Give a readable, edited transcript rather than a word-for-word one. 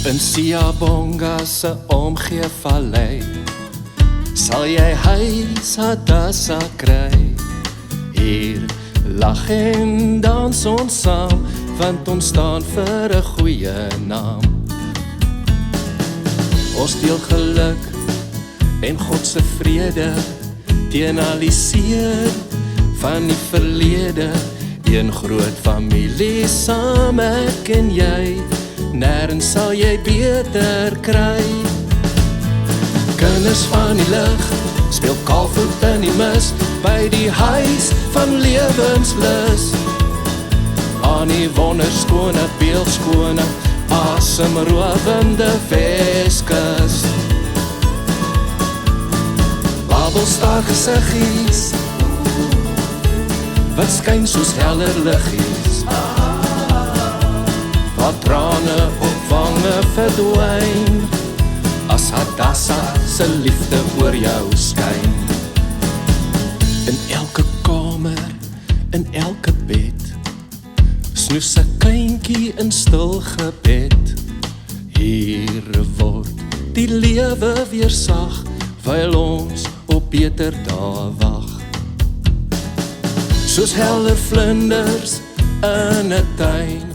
In Siyabonga se omgeevallei sal jy huis Hadassa kry. Hier lag en dans ons saam, want ons staan vir 'n goeie naam. Ons deel geluk en God se vrede teen al die seer van die verlede. Een groot familie saam, ek en jy, nêrens sal jy beter kry. Kinders van die lig speel kaalvoet in die mis by die huis van lewenslus. Aan die wonderskone, beeldskone, asemrowende Weskus. Babelstar gesiggies wat skyn soos heller liggies, waar trane op wange verdwyn, as Hadassa se liefde oor jou skyn. In elke kamer, in elke bed, snoes 'n kindjie in stil gebed. Hier word die lewe weer sag, wyl ons op beter dae wag. Soos helder vlinders in 'n tuin,